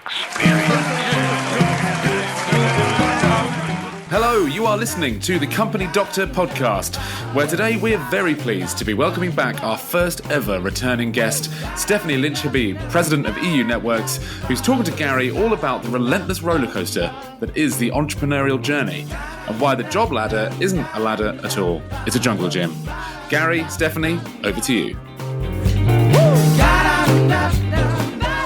experience. Hello, you are listening to the Company Doctor podcast, where today we're very pleased to be welcoming back our first ever returning guest, Stephanie Lynch-Habib, president of euNetworks, who's talking to Gary all about the relentless rollercoaster that is the entrepreneurial journey, and why the job ladder isn't a ladder at all, it's a jungle gym. Gary, Stephanie, over to you.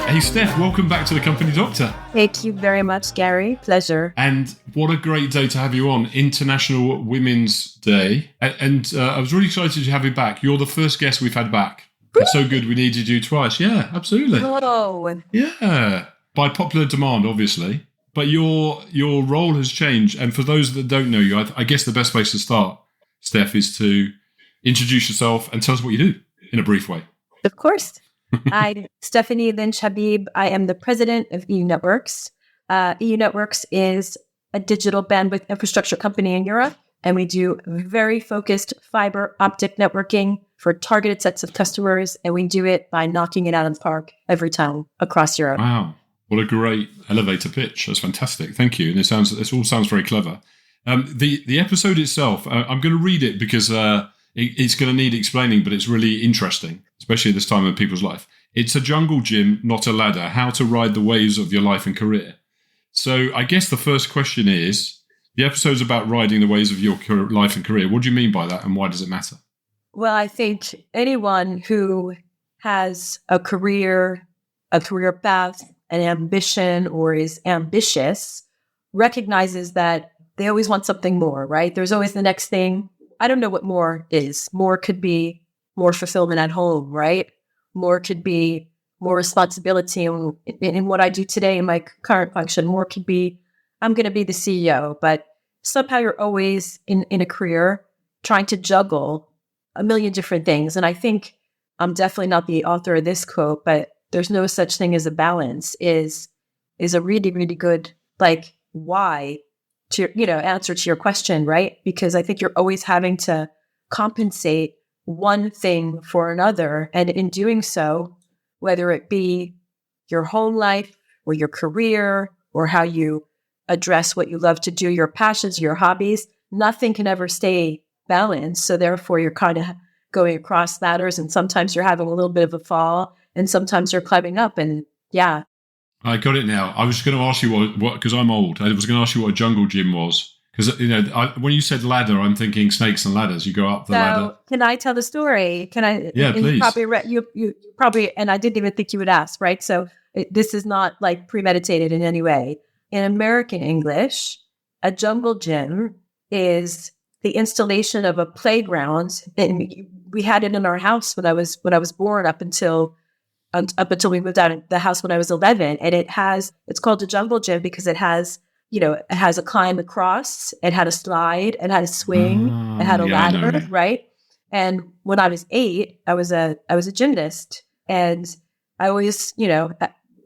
Hey Steph, welcome back to the Company Doctor. Thank you very much, Gary. Pleasure. And what a great day to have you on, International Women's Day. And I was really excited to have you back. You're the first guest we've had back. It's so good we needed you twice. Yeah, absolutely. Oh. Yeah, by popular demand, obviously. But your role has changed. And for those that don't know you, I guess the best place to start, Steph, is to introduce yourself and tell us what you do in a brief way. Of course. I'm Stephanie Lynch-Habib. I am the president of euNetworks. euNetworks is a digital bandwidth infrastructure company in Europe, and we do very focused fiber optic networking for targeted sets of customers, and we do it by knocking it out of the park every time across Europe. Wow. What a great elevator pitch. That's fantastic. Thank you. And this all sounds very clever. The episode itself, I'm going to read it because it's going to need explaining, but it's really interesting, especially at this time of people's life. It's a jungle gym, not a ladder. How to ride the waves of your life and career. So I guess the first question is, the episode's about riding the waves of your life and career. What do you mean by that, and why does it matter? Well, I think anyone who has a career path, an ambition, or is ambitious recognizes that they always want something more, right? There's always the next thing. I don't know what more is. More could be more fulfillment at home, right? More could be more responsibility in what I do today in my current function. More could be, I'm going to be the CEO, but somehow you're always in a career trying to juggle a million different things. And I think I'm definitely not the author of this quote, but there's no such thing as a balance is a really, really good, why to, answer to your question, right? Because I think you're always having to compensate one thing for another. And in doing so, whether it be your home life or your career or how you address what you love to do, your passions, your hobbies, nothing can ever stay balanced. So therefore, you're kind of going across ladders, and sometimes you're having a little bit of a fall, and sometimes you're climbing up. And yeah. I got it now. I was going to ask you what because I'm old. I was going to ask you what a jungle gym was. Because, when you said ladder, I'm thinking snakes and ladders. You go up the ladder. Can I tell the story? Can I? Yeah, please. You probably, and I didn't even think you would ask, right? So this is not premeditated in any way. In American English, a jungle gym is the installation of a playground. And we had it in our house when I was born up until we moved out of the house when I was 11. And it's called a jungle gym because it has a climb across, it had a slide, it had a swing, it had a ladder, right? And when I was 8, I was a gymnast, and I always,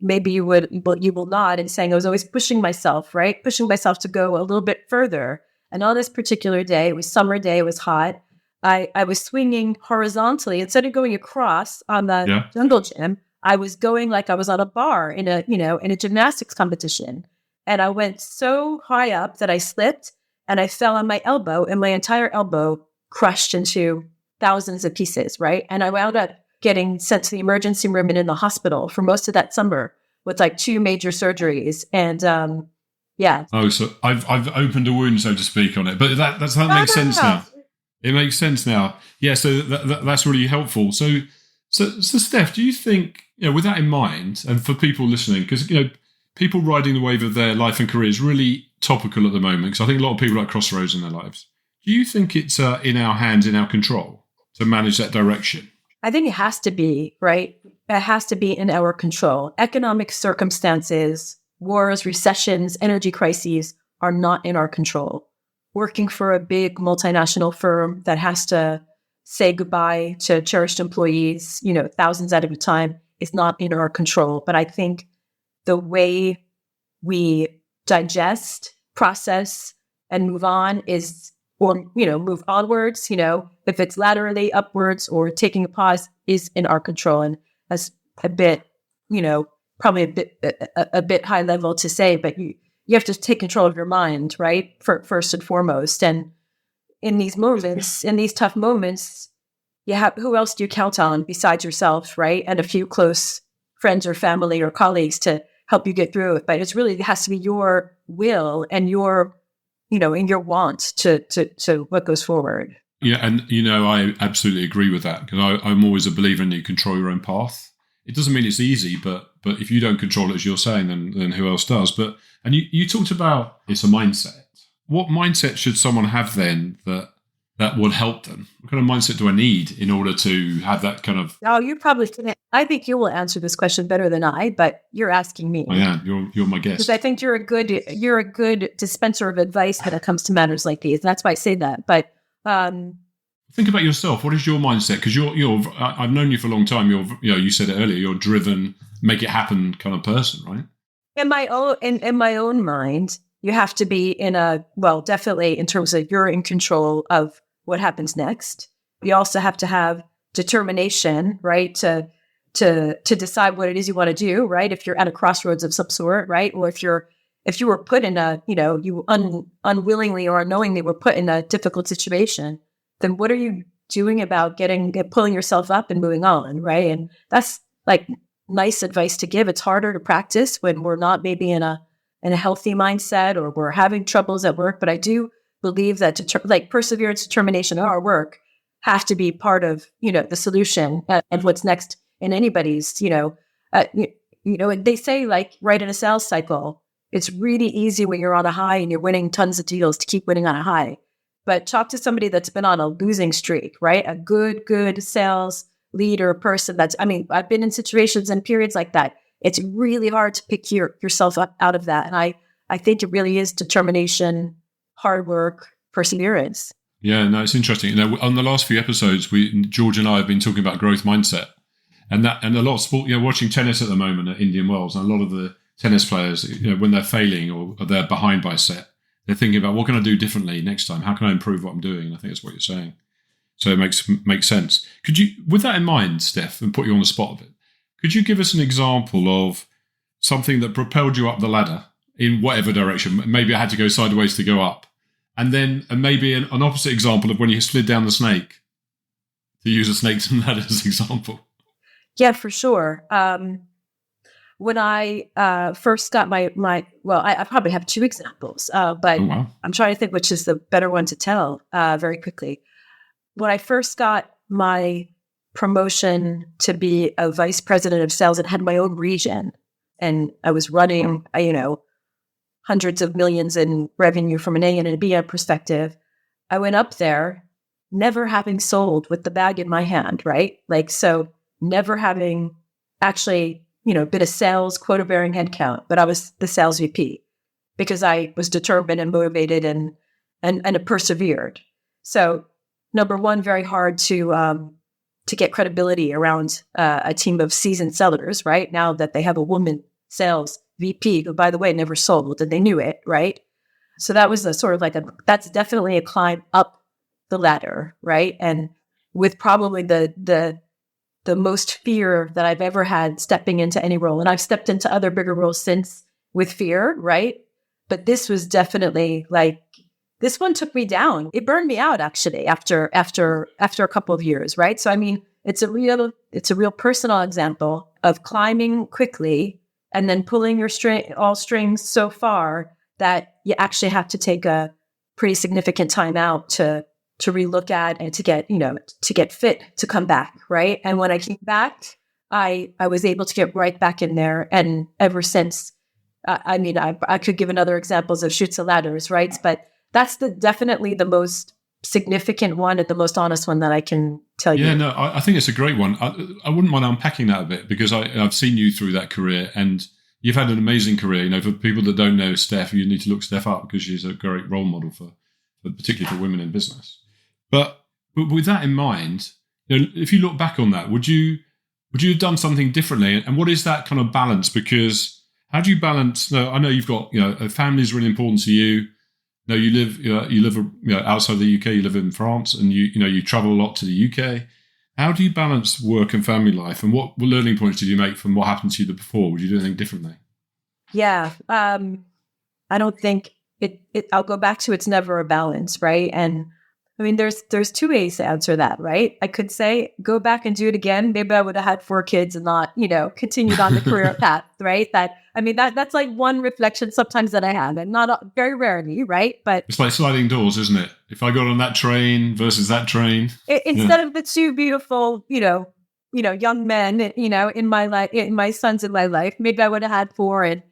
maybe you will nod and saying I was always pushing myself, right? Pushing myself to go a little bit further. And on this particular day, it was summer day, it was hot. I was swinging horizontally instead of going across on the jungle gym. I was going like I was on a bar in a gymnastics competition. And I went so high up that I slipped and I fell on my elbow, and my entire elbow crushed into thousands of pieces, right? And I wound up getting sent to the emergency room and in the hospital for most of that summer with 2 major surgeries. And yeah. Oh, so I've opened a wound, so to speak, on it. But that makes sense now. It makes sense now. Yeah, so that's really helpful. So Steph, do you think, with that in mind, and for people listening, because, people riding the wave of their life and career is really topical at the moment, because I think a lot of people are at crossroads in their lives. Do you think it's in our hands, in our control, to manage that direction? I think it has to be, right? It has to be in our control. Economic circumstances, wars, recessions, energy crises are not in our control. Working for a big multinational firm that has to say goodbye to cherished employees, thousands at a time, is not in our control. But I think the way we digest, process, and move on move onwards, if it's laterally upwards or taking a pause, is in our control. And that's a bit, probably a bit high level to say, but you have to take control of your mind, right? First and foremost. And in these moments, in these tough moments, who else do you count on besides yourself, right? And a few close friends or family or colleagues to help you get through it. But it has to be your will and your, and your want to what goes forward. Yeah, and I absolutely agree with that, because I'm always a believer in you control your own path. It doesn't mean it's easy, but if you don't control it, as you're saying, then who else does? And you talked about it's a mindset. What mindset should someone have then that would help them? What kind of mindset do I need in order to have that kind of? Oh, you probably can. I think you will answer this question better than I, but you're asking me. I am. You're my guest. Because I think you're a good dispenser of advice when it comes to matters like these. That's why I say that. But think about yourself. What is your mindset? Because I've known you for a long time. You said it earlier. You're a driven, make it happen kind of person, right? In my own mind, you have to be definitely in terms of you're in control of what happens next. You also have to have determination, right? To decide what it is you want to do, right? If you're at a crossroads of some sort, right? Or if you were put in you unwillingly or unknowingly were put in a difficult situation, then what are you doing about pulling yourself up and moving on, right? And that's like nice advice to give. It's harder to practice when we're not maybe in a healthy mindset or we're having troubles at work. But I do believe that perseverance, determination, our work have to be part of, the solution and what's next in anybody's, they say right in a sales cycle, it's really easy when you're on a high and you're winning tons of deals to keep winning on a high. But talk to somebody that's been on a losing streak, right? A good sales leader person I've been in situations and periods like that. It's really hard to pick yourself up out of that. And I think it really is determination, hard work, perseverance. Yeah, no, it's interesting. On the last few episodes, George and I have been talking about growth mindset, and a lot of sport. Watching tennis at the moment at Indian Wells, and a lot of the tennis players, when they're failing or they're behind by a set, they're thinking about what can I do differently next time? How can I improve what I'm doing? And I think that's what you're saying. So it makes sense. Could you, with that in mind, Steph, and put you on the spot a bit, could you give us an example of something that propelled you up the ladder in whatever direction? Maybe I had to go sideways to go up. And maybe an opposite example of when you slid down the snake, to use a snakes and ladders example. Yeah, for sure. When I first got I probably have two examples, but I'm trying to think which is the better one to tell very quickly. When I first got my promotion to be a vice president of sales and had my own region, and I was running, hundreds of millions in revenue from an A and a B perspective, I went up there never having sold with the bag in my hand, right? So never having actually, been a sales quota-bearing headcount, but I was the sales VP because I was determined and motivated and persevered. So number one, very hard to get credibility around a team of seasoned sellers, right? Now that they have a woman sales VP, who, by the way, never sold, and they knew it, right? So that was that's definitely a climb up the ladder, right? And with probably the most fear that I've ever had stepping into any role. And I've stepped into other bigger roles since with fear, right? But this was definitely this one took me down. It burned me out actually after a couple of years, right? So it's a real personal example of climbing quickly and then pulling your all strings so far that you actually have to take a pretty significant time out to relook at and to get fit to come back, right? And when I came back, I was able to get right back in there. And ever since, I could give another examples of chutes and ladders, right? But that's definitely the most significant one and the most honest one that I can tell you. Yeah, no, I think it's a great one. I wouldn't mind unpacking that a bit because I've seen you through that career and you've had an amazing career. For people that don't know Steph, you need to look Steph up because she's a great role model for particularly for women in business. But with that in mind, if you look back on that, would you have done something differently? And what is that kind of balance? Because how do you balance? I know you've got a family is really important to you. You live outside the UK. You live in France, and you travel a lot to the UK. How do you balance work and family life? And what learning points did you make from what happened to you before? Would you do anything differently? Yeah. I don't think I'll go back to it's never a balance, right? And I mean, there's two ways to answer that, right? I could say, go back and do it again. Maybe I would have had 4 kids and not, continued on the career path, right? That's like one reflection sometimes that I have, and not very rarely, right? But it's like sliding doors, isn't it? If I got on that train versus that train, instead of the two beautiful, young men, in my life, my sons in my life, maybe I would have had 4 and,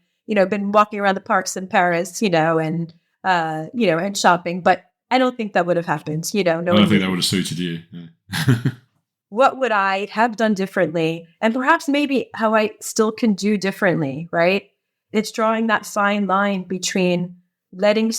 been walking around the parks in Paris, and shopping, but I don't think that would have happened, I don't think that would have suited you. Yeah. What would I have done differently? And perhaps maybe how I still can do differently, right? It's drawing that fine line between letting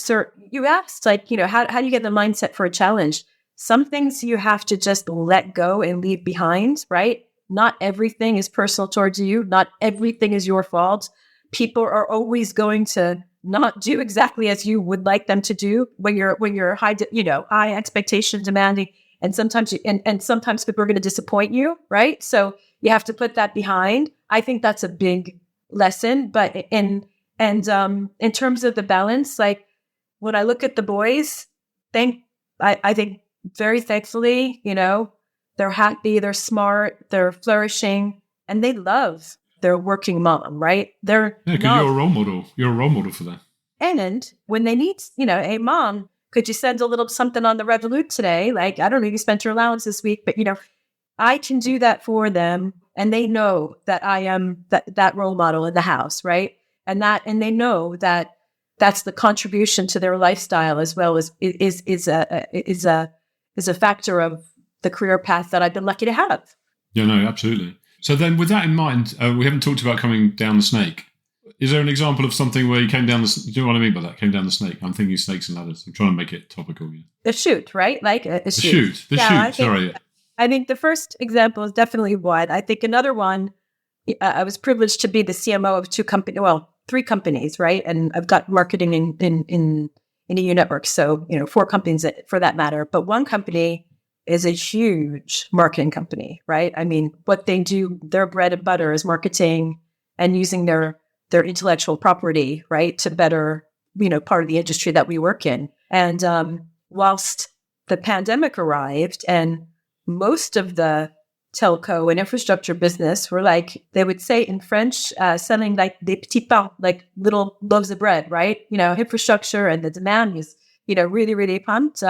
you asked, how do you get the mindset for a challenge? Some things you have to just let go and leave behind, right? Not everything is personal towards you. Not everything is your fault. People are always going to not do exactly as you would like them to do when you're high expectation demanding, and sometimes sometimes people are going to disappoint you, right? So you have to put that behind. I think that's a big lesson. But in terms of the balance, like when I look at the boys, I think very thankfully, they're happy, they're smart, they're flourishing, and they love their working mom, right? Because you're a role model. You're a role model for them. And when they need, hey, mom, could you send a little something on the Revolut today? Like, I don't know, you spent your allowance this week, but, I can do that for them. And they know that I am that role model in the house, right? And they know that that's the contribution to their lifestyle, as well as is a factor of the career path that I've been lucky to have. Yeah, no, absolutely. So then with that in mind, we haven't talked about coming down the snake. Is there an example of something where you came down do you know what I mean by that? Came down the snake. I'm thinking snakes and ladders. I'm trying to make it topical. Yeah. The chute, right? Like a chute. The chute. Sorry. I think the first example is definitely one. I think another one, I was privileged to be the CMO of 3 companies, right? And I've got marketing in euNetworks. So, 4 companies for that matter. But one company is a huge marketing company, right? I mean, what they do, their bread and butter is marketing and using their intellectual property, right, to better, part of the industry that we work in. And whilst the pandemic arrived and most of the telco and infrastructure business were like, they would say in French, selling like des petits pains, like little loaves of bread, right? Infrastructure and the demand was, really, really pumped.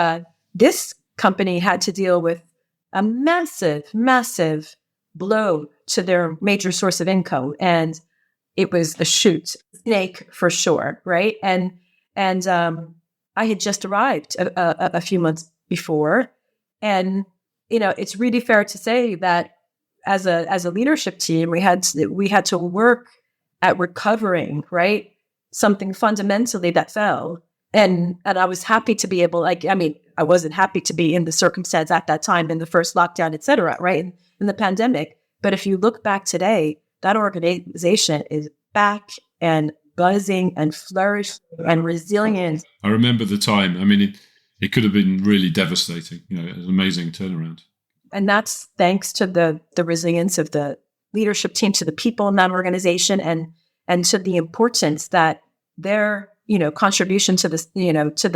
This company had to deal with a massive blow to their major source of income. And it was a snake for sure, right? And I had just arrived a few months before. And, it's really fair to say that as a leadership team, we had to work at recovering, right? Something fundamentally that fell. And I was happy to be able, I wasn't happy to be in the circumstance at that time in the first lockdown, et cetera, right? In the pandemic. But if you look back today, that organization is back and buzzing and flourishing and resilient. I remember the time. I mean, it could have been really devastating. It was an amazing turnaround. And that's thanks to the resilience of the leadership team, to the people in that organization, and to the importance that their contribution to this, to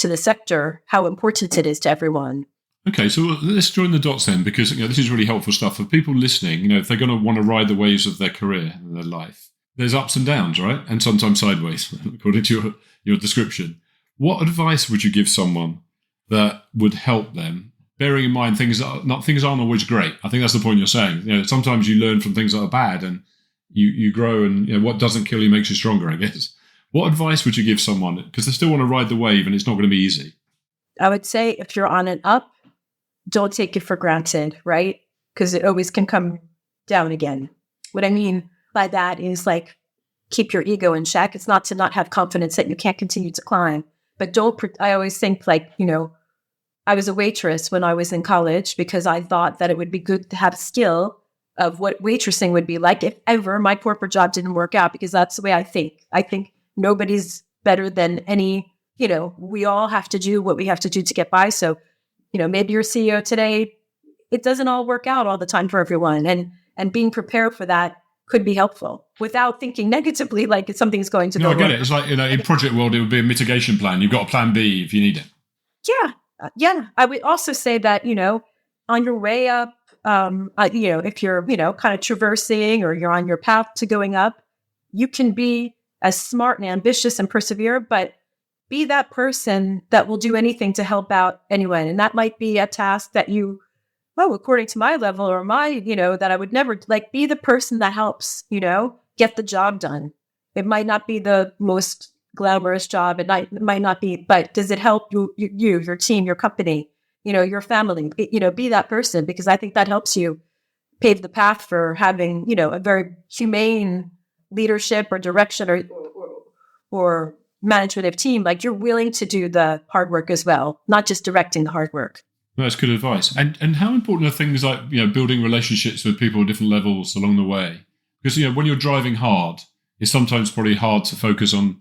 the sector, how important it is to everyone. Okay, so let's join the dots then, because this is really helpful stuff for people listening. If they're going to want to ride the waves of their career and their life, there's ups and downs, right? And sometimes sideways, according to your description. What advice would you give someone that would help them? Bearing in mind things aren't always great. I think that's the point you're saying. Sometimes you learn from things that are bad, and you grow, and what doesn't kill you makes you stronger, I guess. What advice would you give someone? Because they still want to ride the wave, and it's not going to be easy. I would say if you're on an up, don't take it for granted, right? Because it always can come down again. What I mean by that is like, keep your ego in check. It's not to not have confidence that you can't continue to climb, but I always think I was a waitress when I was in college because I thought that it would be good to have a skill of what waitressing would be like if ever my corporate job didn't work out, because that's the way I think. I think nobody's better than any, we all have to do what we have to do to get by. So, maybe you're CEO today, it doesn't all work out all the time for everyone. And being prepared for that could be helpful without thinking negatively, like if something's going to go wrong. No, I get wrong. it. It's like, in project world, it would be a mitigation plan. You've got a plan B if you need it. Yeah. I would also say that, on your way up, if you're, kind of traversing or you're on your path to going up, you can be as smart and ambitious and persevere, but be that person that will do anything to help out anyone. And that might be a task that according to my level or that I would never be the person that helps, get the job done. It might not be the most glamorous job. It might not be, but does it help you, your team, your company, your family, be that person, because I think that helps you pave the path for having, a very humane leadership or direction or management of team. Like you're willing to do the hard work as well, not just directing the hard work. That's good advice. And how important are things like, building relationships with people at different levels along the way? Because, when you're driving hard, it's sometimes probably hard to focus on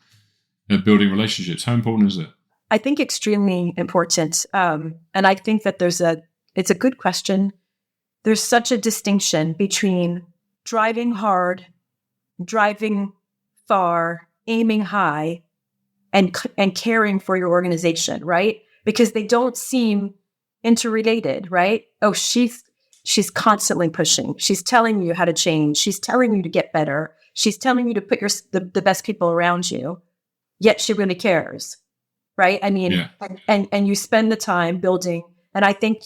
building relationships. How important is it? I think extremely important. And I think that it's a good question. There's such a distinction between driving hard, driving far, aiming high, and caring for your organization, right? Because they don't seem interrelated, right? Oh, she's constantly pushing. She's telling you how to change. She's telling you to get better. She's telling you to put the best people around you. Yet she really cares, right? I mean, yeah. and you spend the time building. And I think,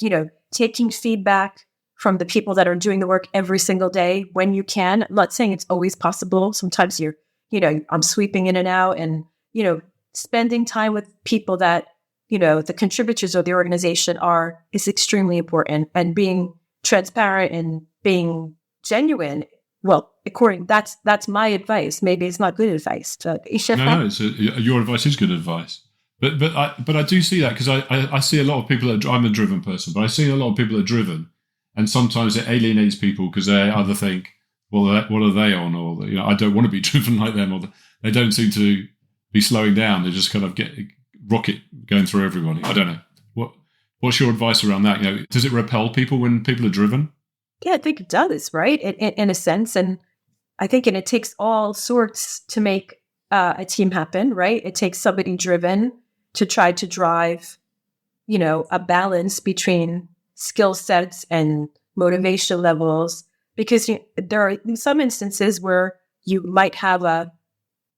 taking feedback from the people that are doing the work every single day when you can. I'm not saying it's always possible. Sometimes I'm sweeping in and out, and, spending time with people that, the contributors of the organization is extremely important, and being transparent and being genuine. Well, that's my advice. Maybe it's not good advice. No, your advice is good advice. But I do see that, because I see a lot of people I'm a driven person, but I see a lot of people that are driven, and sometimes it alienates people because they either think, well, what are they on, or I don't want to be driven like them, or they don't seem to be slowing down. They just kind of get rocket going through everyone. I don't know. What's your advice around that? Does it repel people when people are driven? Yeah, I think it does, right? In a sense. And I think it takes all sorts to make a team happen, right? It takes somebody driven to try to drive, a balance between skill sets and motivation levels, because there are some instances where you might have an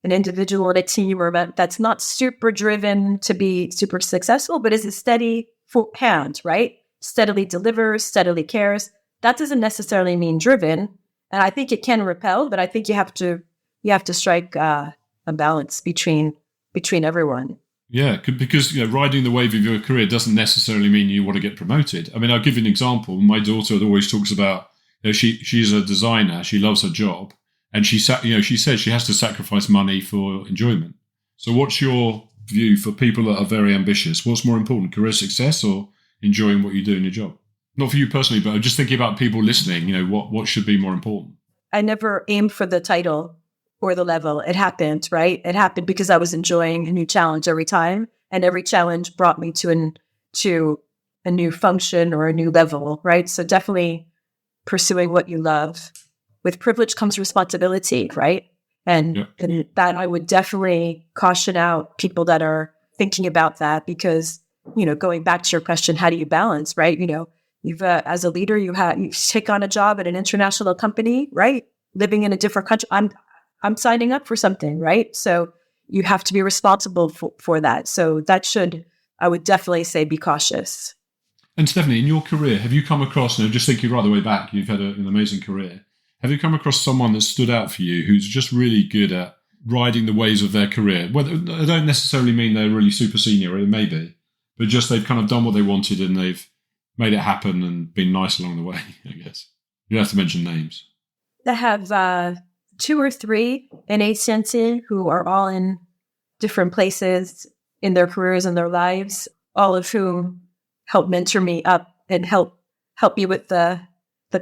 individual in a team or that's not super driven to be super successful, but is a steady hand, right? Steadily delivers, steadily cares. That doesn't necessarily mean driven. And I think it can repel, but I think you have to strike a balance between everyone. Yeah, because riding the wave of your career doesn't necessarily mean you want to get promoted. I mean, I'll give you an example. My daughter always talks about she's a designer. She loves her job, and she says she has to sacrifice money for enjoyment. So, what's your view for people that are very ambitious? What's more important, career success or enjoying what you do in your job? Not for you personally, but I'm just thinking about people listening. What should be more important? I never aimed for the title or the level. It happened, right? It happened because I was enjoying a new challenge every time, and every challenge brought me to a new function or a new level, right? So definitely pursuing what you love. With privilege comes responsibility, right? And that I would definitely caution out people that are thinking about that, because, going back to your question, how do you balance, right? You've as a leader, you take on a job at an international company, right? Living in a different country. I'm signing up for something, right? So you have to be responsible for that. So I would definitely say, be cautious. And Stephanie, in your career, have you come across, just thinking right the way back, you've had an amazing career. Have you come across someone that stood out for you who's just really good at riding the waves of their career? Well, I don't necessarily mean they're really super senior, or it may be, but just they've kind of done what they wanted and they've made it happen and been nice along the way, I guess. You don't have to mention names. I have 2 or 3 in agency who are all in different places in their careers and their lives, all of whom help mentor me up and help me with the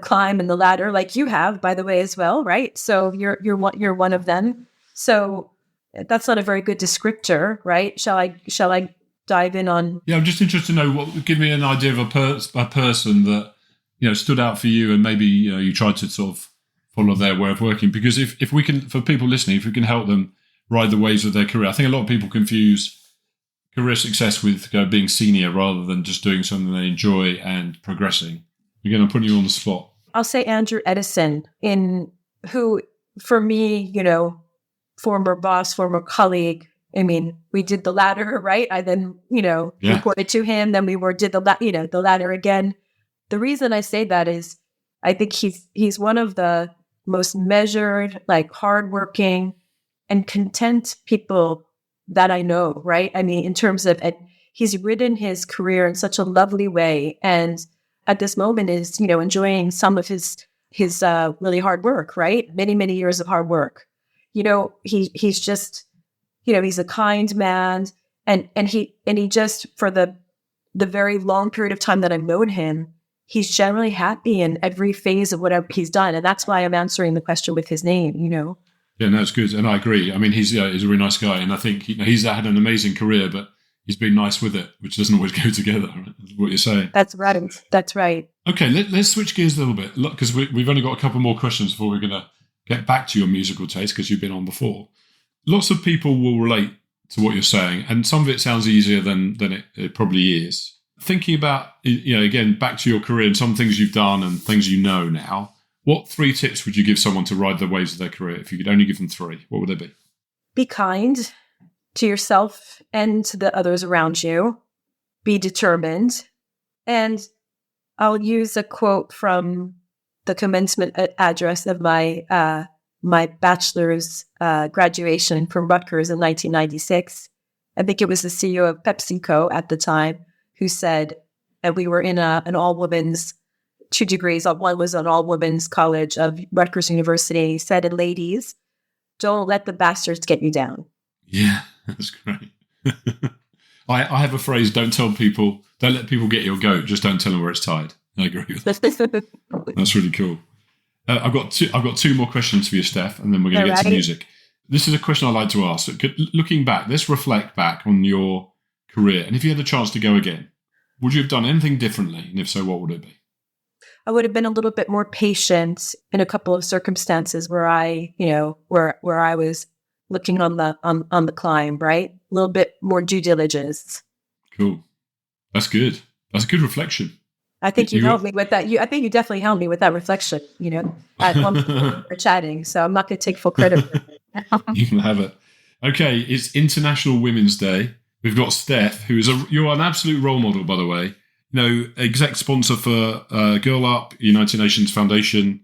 climb and the ladder, like you have, by the way, as well, right? So you're one of them. So that's not a very good descriptor, right? Shall I dive in on? Yeah, I'm just interested to know give me an idea of a person that stood out for you, and maybe you tried to sort of follow their way of working? Because if we can, for people listening, if we can help them ride the waves of their career, I think a lot of people confuse career success with being senior rather than just doing something they enjoy and progressing. Again, I'm putting you on the spot. I'll say Andrew Edison, who, for me, former boss, former colleague. I mean, we did the ladder, right? I then, reported to him. Then we did the ladder again. The reason I say that is I think he's one of the most measured, hardworking and content people that I know, right? I mean, in terms of, he's ridden his career in such a lovely way. And at this moment is, enjoying some of his really hard work, right? Many, many years of hard work. He's just, he's a kind man. And he just, for the very long period of time that I've known him, he's generally happy in every phase of whatever he's done. And that's why I'm answering the question with his name, Yeah, no, it's good. And I agree. I mean, he's a really nice guy. And I think he's had an amazing career, but he's been nice with it, which doesn't always go together, right? That's what you're saying. That's right. That's right. Okay, let's switch gears a little bit, because we've only got a couple more questions before we're going to get back to your musical taste, because you've been on before. Lots of people will relate to what you're saying, and some of it sounds easier than it probably is. Thinking about, again, back to your career and some things you've done and things you know now, what 3 tips would you give someone to ride the waves of their career? If you could only give them 3, what would they be? Be kind to yourself and to the others around you. Be determined. And I'll use a quote from the commencement address of my bachelor's graduation from Rutgers in 1996. I think it was the CEO of PepsiCo at the time who said, and we were in an all-women's 2 degrees. One was an all-women's college of Rutgers University. He said, and ladies, don't let the bastards get you down. Yeah, that's great. I have a phrase, don't let people get your goat, just don't tell them where it's tied. I agree with that. That's really cool. I've got 2 more questions for you, Steph, and then we're going to get to music. This is a question I like to ask. Looking back, let's reflect back on your career. And if you had a chance to go again, would you have done anything differently? And if so, what would it be? I would have been a little bit more patient in a couple of circumstances where I was looking on the climb, right? A little bit more due diligence. Cool. That's good. That's a good reflection. I think you helped me with that. I think you definitely helped me with that reflection, at one point we're chatting. So I'm not going to take full credit for it. You can have it. Okay, it's International Women's Day. We've got Steph, you're an absolute role model, by the way. Exec sponsor for Girl Up, United Nations Foundation.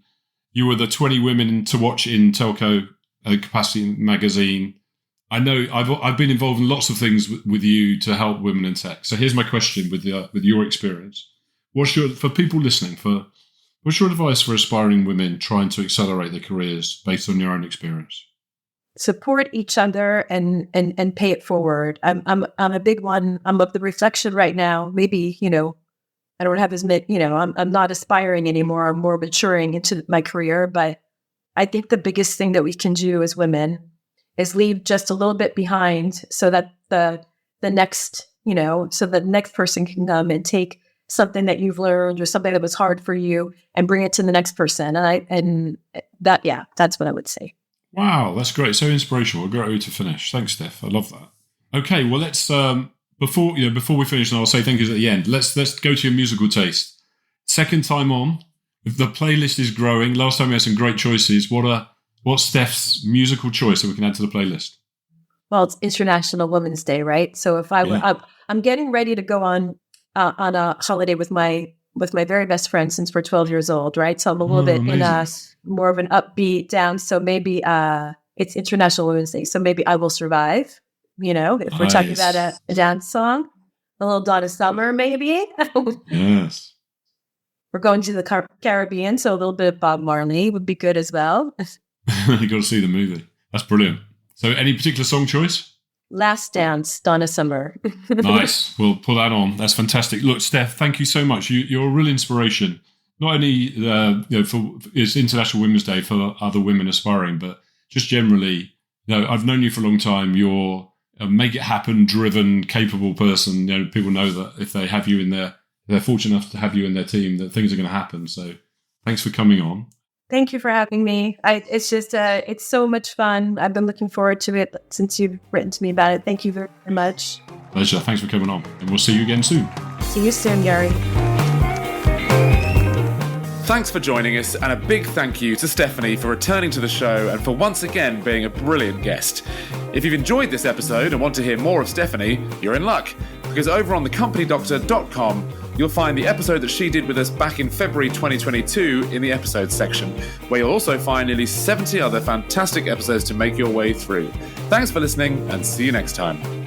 You were the 20 women to watch in telco capacity magazine. I know I've been involved in lots of things with you to help women in tech. So here's my question with your experience. What's your advice for aspiring women trying to accelerate their careers based on your own experience? Support each other and pay it forward. I'm a big one. I'm of the reflection right now. Maybe, I don't have as many, I'm not aspiring anymore. I'm more maturing into my career. But I think the biggest thing that we can do as women is leave just a little bit behind so that the next person can come and take something that you've learned or something that was hard for you and bring it to the next person. That's what I would say. Wow, that's great. So inspirational. A great way to finish. Thanks, Steph. I love that. Okay, well, let's before we finish, and I'll say thank yous at the end. Let's go to your musical taste. Second time on, the playlist is growing. Last time we had some great choices. What's Steph's musical choice that we can add to the playlist? Well, it's International Women's Day, right? So if I'm getting ready to go on a holiday with my very best friend since we're 12 years old, right? So I'm a little bit amazing. In more of an upbeat down. So maybe it's International Women's Day. So maybe I Will Survive, if we're talking about a dance song, a little Donna Summer, maybe. Yes. We're going to the Caribbean. So a little bit of Bob Marley would be good as well. You got to see the movie. That's brilliant. So any particular song choice? Last Dance, Donna Summer. Nice. We'll put that on. That's fantastic. Look, Steph, thank you so much. You're a real inspiration. Not only for it's International Women's Day for other women aspiring, but just generally. I've known you for a long time. You're a make it happen, driven, capable person. People know that if they have you in their they're fortunate enough to have you in their team, that things are going to happen. So thanks for coming on. Thank you for having me. It's just, it's so much fun. I've been looking forward to it since you've written to me about it. Thank you very much. Pleasure. Thanks for coming on. And we'll see you again soon. See you soon, Gary. Thanks for joining us, and a big thank you to Stephanie for returning to the show and for once again being a brilliant guest. If you've enjoyed this episode and want to hear more of Stephanie, you're in luck, because over on thecompany.doctor.com, you'll find the episode that she did with us back in February 2022 in the episodes section, where you'll also find nearly 70 other fantastic episodes to make your way through. Thanks for listening, and see you next time.